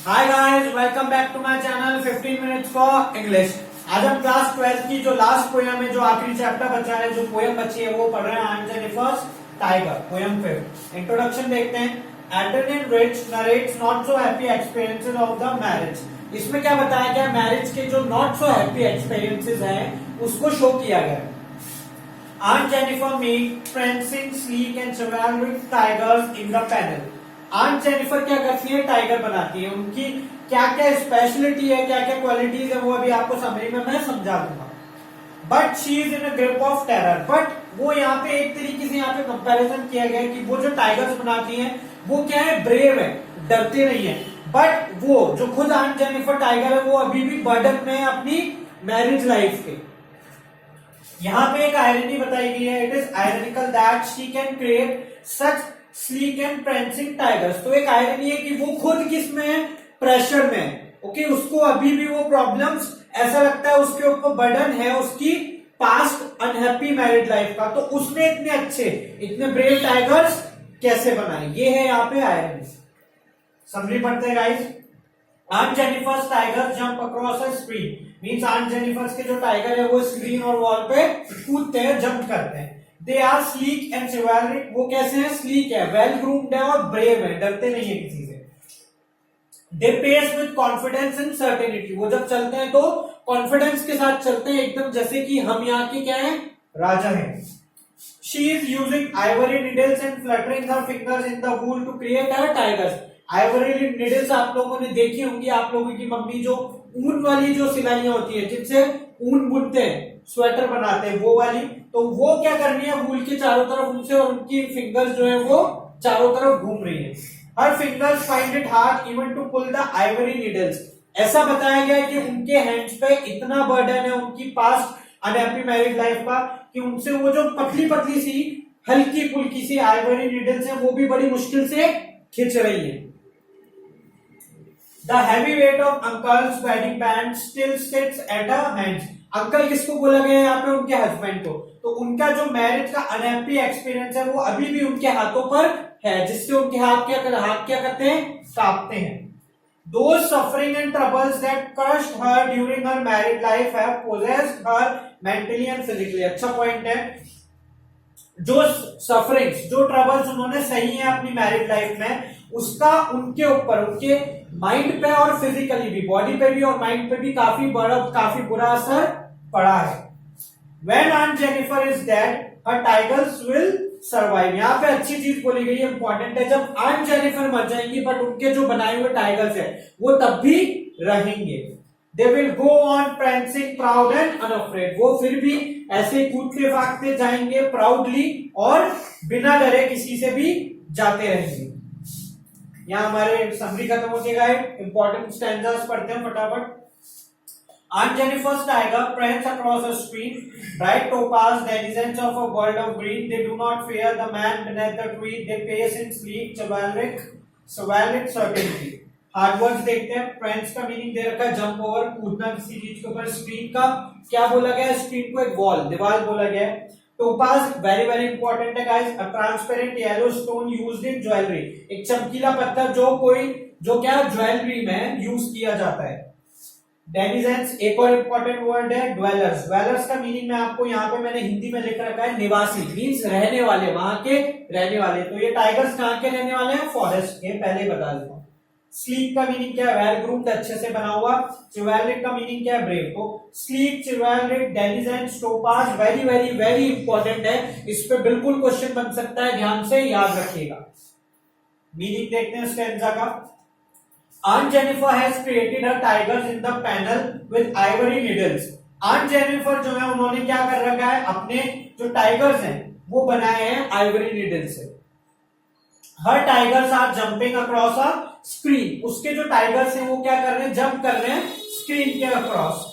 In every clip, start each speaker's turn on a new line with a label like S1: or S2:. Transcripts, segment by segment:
S1: Hi guys, welcome back to my channel 15 minutes for English. आज हम class 12 की जो लास्ट पोयम है, जो आखिरी चैप्टर बचा है, जो पोयम बची है, वो पढ़ रहे हैं। Aunt Jennifer's tiger, poem 5। Introduction देखते हैं। Adrienne Rich narrates not so happy experiences of the marriage. इसमें क्या बताया गया? मैरिज के जो नॉट सो हैप्पी एक्सपीरियंसेस हैं उसको शो किया गया है। Aunt Jennifer meet prancing, sleek and chivalric tigers in the panel. Aunt Jennifer क्या करती है? टाइगर बनाती है। उनकी क्या क्या स्पेशलिटी है, क्या क्या क्वालिटीज है, वो अभी आपको समरी में मैं समझा दूंगा। But she is in a grip of terror. But वो यहाँ पे एक तरीके से यहाँ पे कंपैरिजन किया गया कि वो जो टाइगर्स बनाती हैं वो क्या है? ब्रेव है, डरते नहीं है। बट वो जो खुद आंट जेनिफर टाइगर है वो अभी भी बर्डन में है अपनी मैरिज लाइफ के। यहाँ पे एक आयरनी बताई गई है। It is ironical that she can create such sleek and prancing tigers. तो एक आयरनी है कि वो खुद किस में है? प्रेशर में है। ओके, उसको अभी भी वो प्रॉब्लम्स, ऐसा लगता है उसके ऊपर बर्डन है उसकी पास्ट अनहैप्पी मैरिड लाइफ का। तो उसने इतने अच्छे, इतने ब्रेव टाइगर्स कैसे बनाए? ये है यहाँ पे आयरनी। समरी पढ़ते हैं guys. Aunt Jennifer's tiger jump across a screen means Aunt Jennifer's के जो टाइगर है वो स्क्रीन और वॉल पे कूदते हैं, जंप करते हैं। They are sleek and chivalric। वो कैसे हैं? स्लीक है, वेल ग्रूम्ड है और ब्रेव है, डरते नहीं है किसी से। They pace with confidence and certainty। वो जब चलते हैं तो कॉन्फिडेंस के साथ चलते हैं, एकदम जैसे कि हम यहाँ के क्या है? राजा हैं। She is using ivory needles and fluttering her fingers in the wool to create her tigers। Ivory needles आप लोगों ने देखी होंगी। आप लोगों की मम्मी जो ऊन वाली जो सिलाइयां होती है, जिनसे ऊन बुनते हैं, स्वेटर बनाते हैं, वो वाली। तो वो क्या कर रही है? वूल के चारों तरफ उनसे, और उनकी फिंगर्स जो है वो चारों तरफ घूम रही है। Her fingers find it hard even to pull the ivory needles. ऐसा बताया गया है कि उनके हैंड्स पे इतना बर्डन है उनकी पास्ट अनहैप्पी मैरिड लाइफ का कि उनसे वो जो पतली पतली सी हल्की फुल्की सी आइवरी निडल्स है वो भी बड़ी मुश्किल से खिंच रही है। The heavy weight of uncle's wedding band still sits at her hands। Uncle किसको बोला गया है यहाँ पे? उनके हस्बैंड को। तो उनका जो मैरिज का अनहैप्पी एक्सपीरियंस है वो अभी भी उनके हाथों पर है, जिससे उनके हाथ क्या करते हैं? कांपते हैं। Those suffering and troubles that crushed her during her married life have possessed her mentally and physically। अच्छा पॉइंट है। जो सफरिंग्स, जो ट्रबल्स उन्होंने सही है अपनी मैरिड लाइफ में, उसका उनके ऊपर, उनके माइंड पे और फिजिकली भी, बॉडी पे भी और माइंड पे भी काफी बुरा असर पड़ा है। When Aunt Jennifer is dead, her tigers will survive। यहाँ पे अच्छी चीज बोली गई है, इंपॉर्टेंट है। जब Aunt Jennifer मर जाएंगी बट उनके जो बनाए हुए टाइगर्स है वो तब भी रहेंगे। They will go on prancing proud and unafraid। वो फिर भी ऐसे कूदते फागते जाएंगे प्राउडली और बिना डरे किसी से भी जाते रहेंगे। यहाँ हमारे समरी खत्म होती है। इंपॉर्टेंट स्टैंजास पढ़ते हैं फटाफट। Aunt Jennifer's tiger prance across a screen, bright topaz, denizens of a world of green। They do not fear the man beneath the tree। They pace in sleek, chivalric certainty। Hard words देखते हैं। प्रेंस का meaning दे रखा है jump over, कूदना किसी चीज के ऊपर। स्क्रीन का क्या बोला गया है? स्क्रीन को एक वॉल, दीवार बोला गया है। टोपाज वेरी वेरी इंपॉर्टेंट है guys. A transparent yellow stone used in jewellery. एक चमकीला पत्थर जो क्या ज्वेलरी में यूज किया जाता है। डेनिजेंस एक और इंपॉर्टेंट वर्ड है। ड्वेलर्स, ड्वेलर्स का मीनिंग मैं आपको यहाँ पे मैंने हिंदी में लिख रखा है, निवासी, मीन्स रहने वाले, वहां के रहने वाले। तो ये टाइगर्स कहाँ के रहने वाले हैं? फॉरेस्ट के, पहले बता देता हूँ। स्लीक का मीनिंग क्या है? वेल ग्रूम्ड, अच्छे से बना हुआ। चिवैलरिक का मीनिंग क्या है? ब्रेव। तो sleek, chivalric, denizens, topaz very very very important है। इस पे बिल्कुल क्वेश्चन बन सकता है, ध्यान से याद रखिएगा। मीनिंग देखते हैं स्टैंजा का। Aunt Jennifer has created her tigers in the panel with ivory needles। Aunt Jennifer जो है उन्होंने क्या कर रखा है? अपने जो टाइगर्स हैं वो बनाए हैं आइवरी नीडल से। Her tigers are jumping across a screen। उसके जो टाइगर्स हैं वो क्या कर रहे हैं? जंप कर रहे हैं स्क्रीन के across.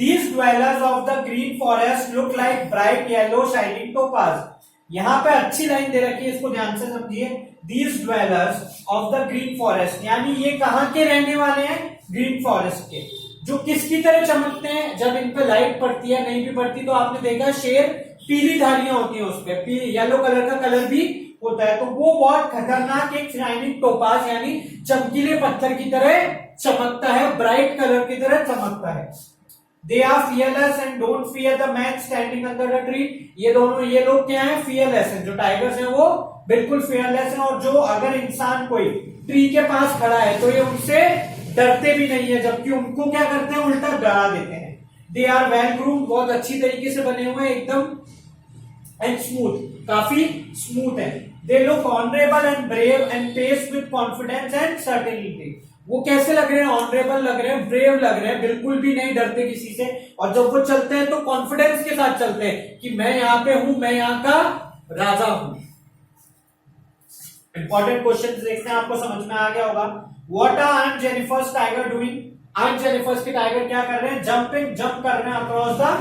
S1: These dwellers of the green forest look like bright yellow shining topaz। यहाँ पे अच्छी लाइन दे रखी है, इसको ध्यान से समझिए। These dwellers of the green forest, यानी ये कहाँ के रहने वाले हैं? ग्रीन फॉरेस्ट के। जो किसकी तरह चमकते हैं? जब इन पे लाइट पड़ती है, नहीं भी पड़ती तो आपने देखा शेर पीली धारियां होती है उस पे, येलो कलर का कलर भी होता है, तो वो बहुत खतरनाक एक शाइनिंग टोपाज यानी चमकीले पत्थर की तरह चमकता है, ब्राइट कलर की तरह चमकता है। They are fearless and don't fear the man standing under the tree. ये लोग क्या है, फियरलेस हैं। जो टाइगर्स हैं वो बिल्कुल फियरलेस हैं, और जो अगर इंसान कोई ट्री के पास खड़ा है तो ये उनसे डरते भी नहीं है, जबकि उनको क्या करते हैं, उल्टा डरा देते हैं। दे आर वेल ग्रूम्ड, बहुत अच्छी तरीके से बने हुए हैं एकदम, एंड स्मूथ, काफी स्मूथ है। They look honourable and brave and pace with confidence and certainty. वो कैसे लग रहे हैं, ऑनरेबल लग रहे हैं, ब्रेव लग रहे हैं, बिल्कुल भी नहीं डरते किसी से, और जब वो चलते हैं तो कॉन्फिडेंस के साथ चलते हैं कि मैं यहाँ पे हूं, मैं यहाँ का राजा हूं। इंपॉर्टेंट क्वेश्चन देखते हैं, आपको समझ में आ गया होगा। What are aunt Jennifer's tiger doing? Aunt Jennifer's के टाइगर क्या कर रहे हैं, जंप कर रहे हैं अक्रॉस द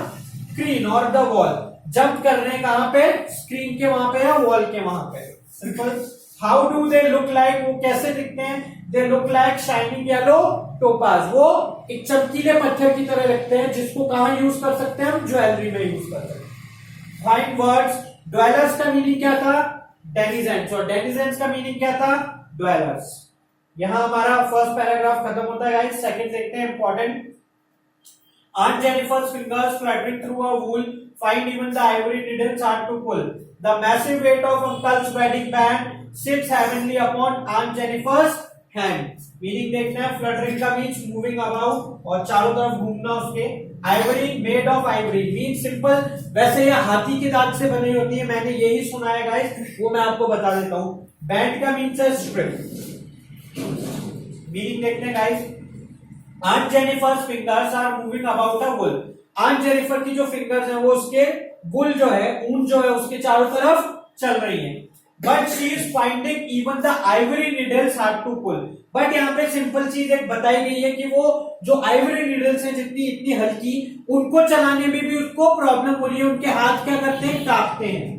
S1: स्क्रीन और द वॉल। जंप कर रहे हैं कहां पे, स्क्रीन के वहां पे या वॉल के वहां पे। Simple. How do they look like? वो कैसे दिखते हैं? They look like shining yellow topaz. वो एक चमकीले पत्थर की तरह लगते हैं, जिसको कहां यूज कर सकते हैं हम, ज्वेलरी में यूज कर सकते हैं। Find words. ड्वेलर्स का मीनिंग क्या था, डेनिजेंट्स, और डेनिजेंट्स का मीनिंग क्या था, ड्वेलर्स। यहां हमारा फर्स्ट पैराग्राफ खत्म होता है गाइस। सेकंड देखते हैं, important. Aunt Jennifer's fingers fluttering through her wool find even the ivory needles hard to pull. The massive weight of Uncle's wedding band sits heavenly upon Aunt Jennifer's hand. Meaning देखना है, fluttering का means moving about और चारों तरफ घूमना उसके। Ivory made of ivory means simple, वैसे ये हाथी के दांत से बनी होती है, मैंने यही सुना है गाइस, वो मैं आपको बता देता हूँ। Band का means है strip. Meaning देखते हैं guys. Aunt Jennifer's fingers are moving about a wool. Aunt Jennifer की जो फिंगर्स हैं वो उसके wool जो है, ऊन जो है, उसके चारों तरफ चल रही हैं। But she is finding even the ivory needles hard to pull. But यहाँ पे सिंपल चीज एक बताई गई है कि वो जो ivory needles हैं, जितनी इतनी हल्की, उनको चलाने में भी उसको प्रॉब्लम हो रही है, उनके हाथ क्या करते हैं, कांपते हैं।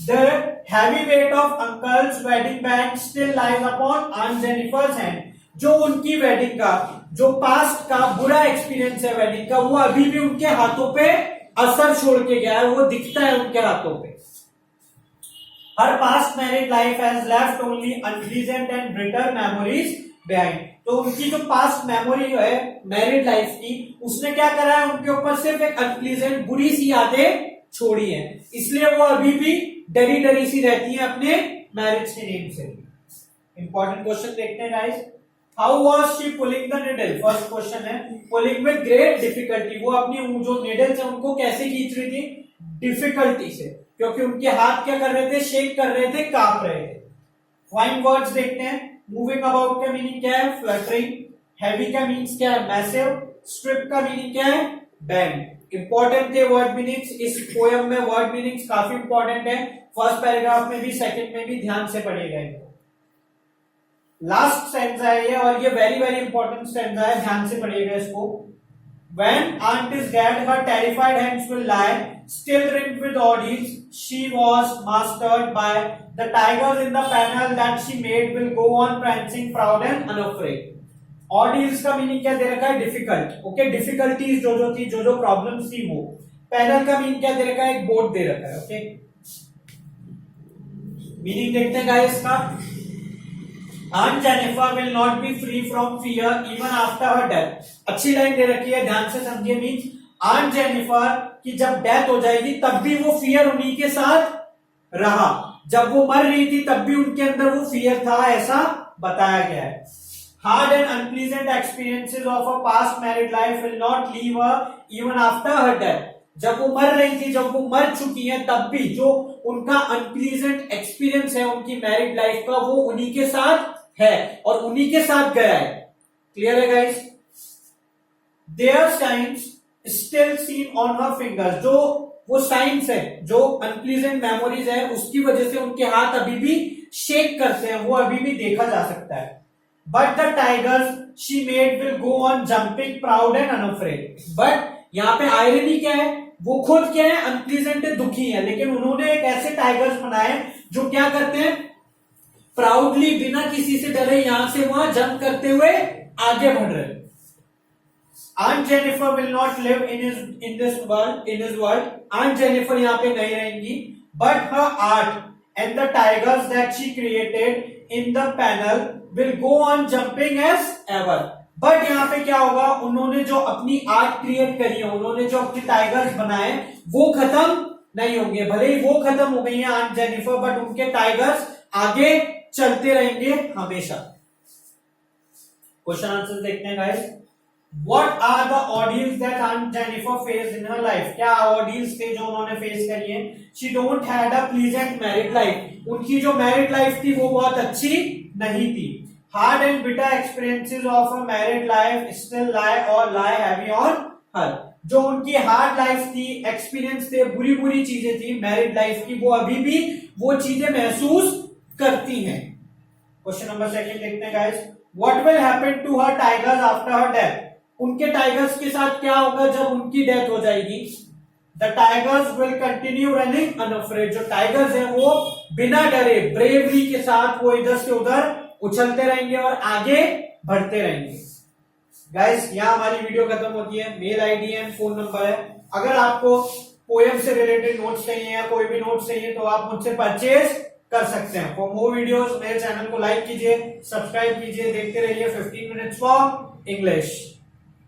S1: The heavy weight of Uncle's wedding band still lies upon Aunt Jennifer's hand. जो उनकी वेडिंग का, जो पास्ट का बुरा एक्सपीरियंस है वेडिंग का, वो अभी भी उनके हाथों पे असर छोड़ के गया है, वो दिखता है उनके हाथों पे। Her past married life has left only unpleasant and bitter memories behind. तो उनकी जो पास्ट मेमोरी है मैरिड लाइफ की, उसने क्या करा है, उनके ऊपर सिर्फ एक अनप्लीजेंट बुरी सी यादें छोड़ी है, इसलिए वो अभी भी डरी डरी सी रहती है अपने मैरिज के नेम से। इंपॉर्टेंट क्वेश्चन देखते हैं guys. How was she pulling the needle? First question है, pulling with great difficulty. वो अपनी जो needles है उनको कैसे खींच रही थी, डिफिकल्टी से, क्योंकि उनके हाथ क्या कर रहे थे, शेक कर रहे थे, कांप रहे थे। फाइन वर्ड्स देखते हैं। मूविंग अबाउट का मीनिंग क्या है, फ्लटरिंग। हैवी का मीनिंग क्या है, मैसिव। स्ट्रिप का मीनिंग क्या है, बैंड। इंपॉर्टेंट थे वर्ड मीनिंग्स, इस पोयम में वर्ड मीनिंग्स काफी इंपॉर्टेंट है, फर्स्ट पैराग्राफ में भी सेकंड में भी, ध्यान से पढ़िएगा इनको। लास्ट स्टैंजा है ये, और ये वेरी वेरी इंपॉर्टेंट स्टैंजा है, ध्यान से पढ़िएगा इसको। When aunt is dead, her terrified hands will lie, still rimmed with ordeals. She was mastered by the tigers in the panel that she made will go on prancing proud and unafraid. Ordeals का meaning क्या दे रखा है, difficult. Okay, difficulties जो थी, जो problems थी वो। Panel का मीनिंग क्या दे रखा है, एक बोर्ड दे रखा है। ओके, मीनिंग देखते हैं गाइस इसका। Aunt Jennifer will not be free from fear even after her death. अच्छी लाइन दे रखी है, ध्यान से समझिए। मीन्स Aunt Jennifer की जब डेथ हो जाएगी तब भी वो फियर उन्हीं के साथ रहा, जब वो मर रही थी तब भी उनके अंदर वो फियर था, ऐसा बताया गया है। Hard and unpleasant experiences of a past married life will not leave her even after her death. जब वो मर रही थी, जब वो मर चुकी है, तब भी जो उनका अनप्लीजेंट एक्सपीरियंस है उनकी मैरिड लाइफ का, वो उन्हीं के साथ है और उन्हीं के साथ गया है। क्लियर है guys? Their science still seen on her fingers. जो वो साइंस है, जो अनप्लीजेंट मेमोरीज है, उसकी वजह से उनके हाथ अभी भी शेक करते हैं, वो अभी भी देखा जा सकता है। But the tigers she made will go on jumping proud and unafraid. But यहाँ पे आयरनी क्या है, वो खुद क्या है, अनप्लीजेंट है, दुखी है, लेकिन उन्होंने एक ऐसे टाइगर्स बनाए जो क्या करते हैं, प्राउडली बिना किसी से डरे यहां से वहां जंप करते हुए आगे बढ़ रहे। Aunt Jennifer will not live in this world. Aunt Jennifer यहाँ पे नहीं रहेंगी, but her art and the tigers that she created in the panel will go on jumping as ever. But यहाँ पे क्या होगा, उन्होंने जो अपनी आर्ट क्रिएट करी है, उन्होंने जो अपने टाइगर्स बनाए वो खत्म नहीं होंगे. भले ही वो खत्म हो गई है आंट जेनिफर, बट उनके टाइगर्स आगे चलते रहेंगे हमेशा. क्वेश्चन आंसर देखते हैं guys. What are the ordeals that Aunt Jennifer faced in her life? क्या ordeals थे जो उन्होंने फेस करी है? She don't had a pleasant married life. उनकी जो मैरिड लाइफ थी वो बहुत अच्छी नहीं थी. Hard and bitter experiences of a married life still lie heavy on her. जो उनकी हार्ड लाइफ थी, एक्सपीरियंस थे, बुरी बुरी चीजें थी मैरिड लाइफ की, वो अभी भी वो चीजें महसूस करती हैं. क्वेश्चन नंबर 2 देखते हैं guys. What will happen to her tigers after her death? उनके टाइगर्स के साथ क्या होगा जब उनकी डेथ हो जाएगी? The tigers will continue running unafraid. जो टाइगर्स हैं वो बिना डरे ब्रेवरी के साथ वो इधर से उधर उछलते रहेंगे और आगे बढ़ते रहेंगे. गाइस यहाँ हमारी वीडियो खत्म होती है. Mail ID and phone number है. अगर आपको पोएम से रिलेटेड नोट्स चाहिए या कोई भी नोट्स चाहिए तो आप मुझसे परचेज कर सकते हैं. फॉर मोर वीडियोस मेरे चैनल को लाइक कीजिए, सब्सक्राइब कीजिए, देखते रहिए 15 मिनट्स फॉर इंग्लिश.